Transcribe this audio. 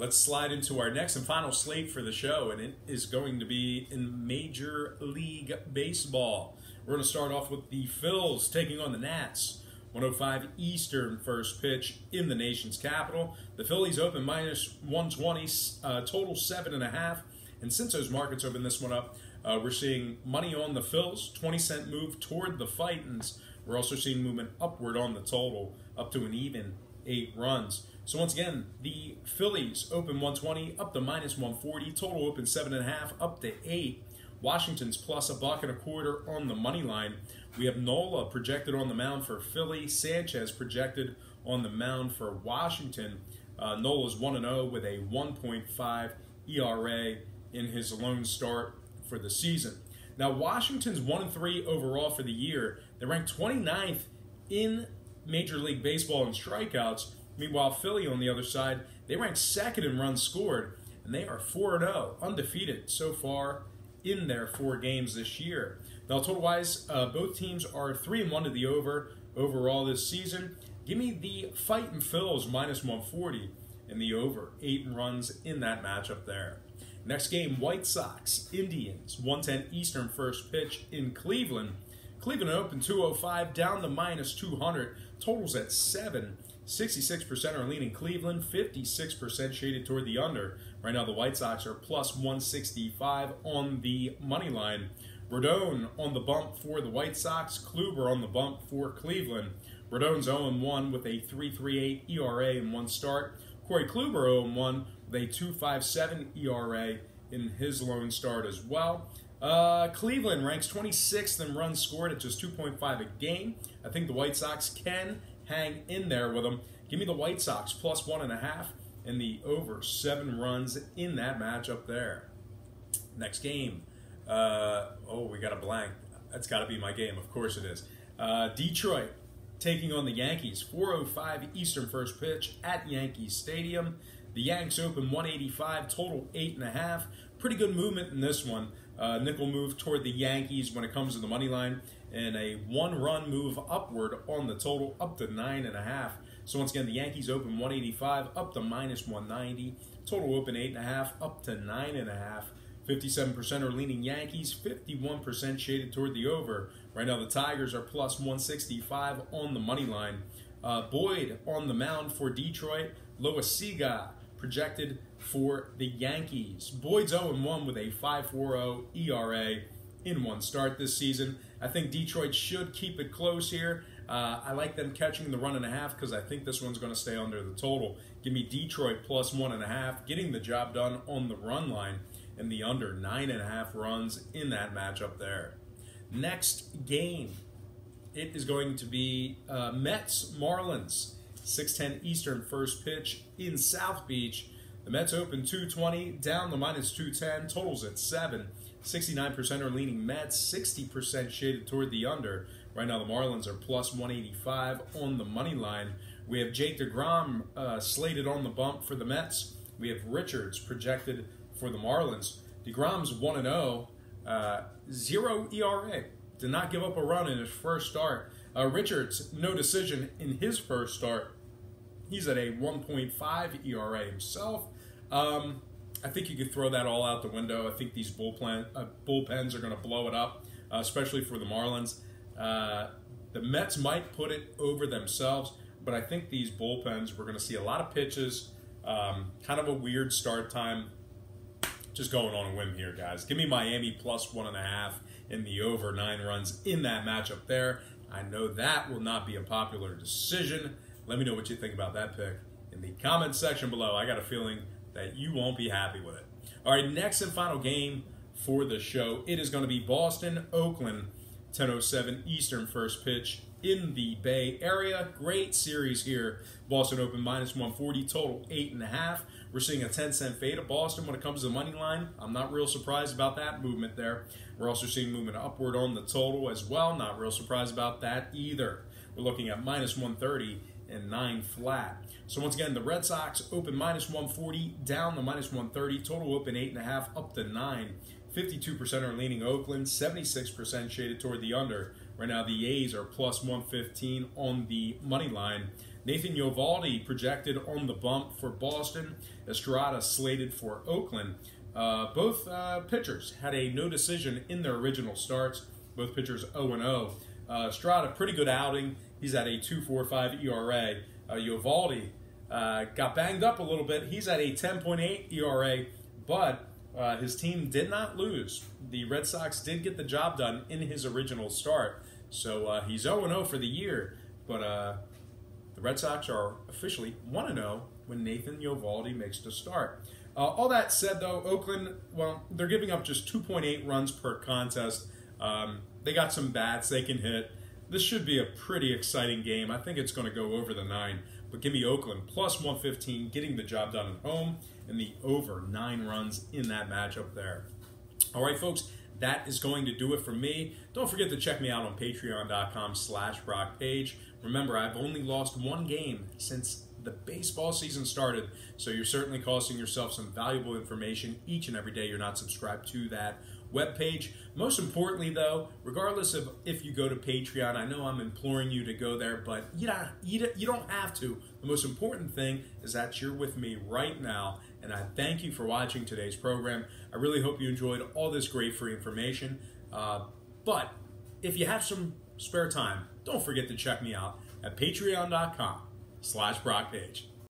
Let's slide into our next and final slate for the show, and it is going to be in Major League Baseball. We're going to start off with the Phillies taking on the Nats. 105 Eastern first pitch in the nation's capital. The Phillies open minus 120, total 7.5. And since those markets open this one up, we're seeing money on the Phillies, 20-cent move toward the Fightins. We're also seeing movement upward on the total, up to an even 8 runs. So once again, the Phillies open 120, up to minus 140. Total open 7.5, up to 8. Washington's plus $1.25 on the money line. We have Nola projected on the mound for Philly. Sanchez projected on the mound for Washington. Nola's 1-0 with a 1.5 ERA in his lone start for the season. Now, Washington's 1-3 overall for the year. They're ranked 29th in Major League Baseball in strikeouts. Meanwhile, Philly on the other side, they rank second in runs scored, and they are 4-0, undefeated so far in their 4 games this year. Now, total-wise, both teams are 3-1 to the over overall this season. Give me the Fightin' Phils minus 140 and the over 8 runs in that matchup there. Next game, White Sox, Indians, 110 Eastern first pitch in Cleveland. Cleveland open 205, down to minus 200. Totals at 7. 66% are leaning Cleveland, 56% shaded toward the under. Right now, the White Sox are plus 165 on the money line. Rodon on the bump for the White Sox. Kluber on the bump for Cleveland. Rodon's 0-1 with a 3.38 ERA in one start. Corey Kluber 0-1 with a 2.57 ERA in his lone start as well. Cleveland ranks 26th in runs scored at just 2.5 a game. I think the White Sox can hang in there with them. Give me the White Sox plus 1.5 and the over 7 runs in that matchup there. Next game. We got a blank. That's got to be my game. Of course it is. Detroit taking on the Yankees. 4:05 Eastern first pitch at Yankee Stadium. The Yanks open 185, total 8.5. Pretty good movement in this one. Nickel move toward the Yankees when it comes to the money line, and a 1-run move upward on the total, up to 9.5. So once again, the Yankees open 185, up to minus 190. Total open 8.5, up to 9.5. 57% are leaning Yankees, 51% shaded toward the over. Right now, the Tigers are plus 165 on the money line. Boyd on the mound for Detroit. Loaisaga projected for the Yankees. Boyd's 0-1 with a 5.40 ERA in one start this season. I think Detroit should keep it close here. I like them catching the 1.5 because I think this one's going to stay under the total. Give me Detroit plus 1.5, getting the job done on the run line, and the under 9.5 runs in that matchup there. Next game, it is going to be Mets Marlins. 6:10 Eastern first pitch in South Beach. The Mets open 220, down to minus 210. Totals at 7. 69% are leaning Mets, 60% shaded toward the under. Right now, the Marlins are plus 185 on the money line. We have Jake DeGrom slated on the bump for the Mets. We have Richards projected for the Marlins. DeGrom's 1-0, 0 ERA. Did not give up a run in his first start. Richards, no decision in his first start. He's at a 1.5 ERA himself. I think you could throw that all out the window. I think these bullpens are going to blow it up, especially for the Marlins. The Mets might put it over themselves, but I think these bullpens, we're going to see a lot of pitches, kind of a weird start time. Just going on a whim here, guys. Give me Miami plus 1.5 and the over 9 runs in that matchup there. I know that will not be a popular decision. Let me know what you think about that pick in the comment section below. I got a feeling that you won't be happy with it. All right, next and final game for the show. It is going to be Boston, Oakland, 10:07 Eastern first pitch in the Bay Area. Great series here. Boston open minus 140, total 8.5. We're seeing a 10-cent fade of Boston when it comes to the money line. I'm not real surprised about that movement there. We're also seeing movement upward on the total as well. Not real surprised about that either. We're looking at minus 130 and 9 flat. So once again, the Red Sox open minus 140, down to minus 130. Total open 8.5, up to 9. 52% are leaning Oakland, 76% shaded toward the under. Right now, the A's are plus 115 on the money line. Nathan Eovaldi projected on the bump for Boston. Estrada slated for Oakland. Both pitchers had a no decision in their original starts. Both pitchers 0-0. Estrada, pretty good outing. He's at a 2.45 ERA. Eovaldi got banged up a little bit. He's at a 10.8 ERA, but his team did not lose. The Red Sox did get the job done in his original start. So he's 0-0 for the year, but the Red Sox are officially 1-0 when Nathan Eovaldi makes the start. All that said, though, Oakland, well, they're giving up just 2.8 runs per contest. They got some bats they can hit. This should be a pretty exciting game. I think it's going to go over the 9. But give me Oakland plus 115, getting the job done at home, and the over 9 runs in that matchup there. All right, folks, that is going to do it for me. Don't forget to check me out on patreon.com/BrockPage. Remember, I've only lost 1 game since the baseball season started, so you're certainly costing yourself some valuable information each and every day you're not subscribed to that webpage. Most importantly, though, regardless of if you go to Patreon, I know I'm imploring you to go there, but you don't have to. The most important thing is that you're with me right now, and I thank you for watching today's program. I really hope you enjoyed all this great free information. But if you have some spare time, don't forget to check me out at patreon.com/BrockPage.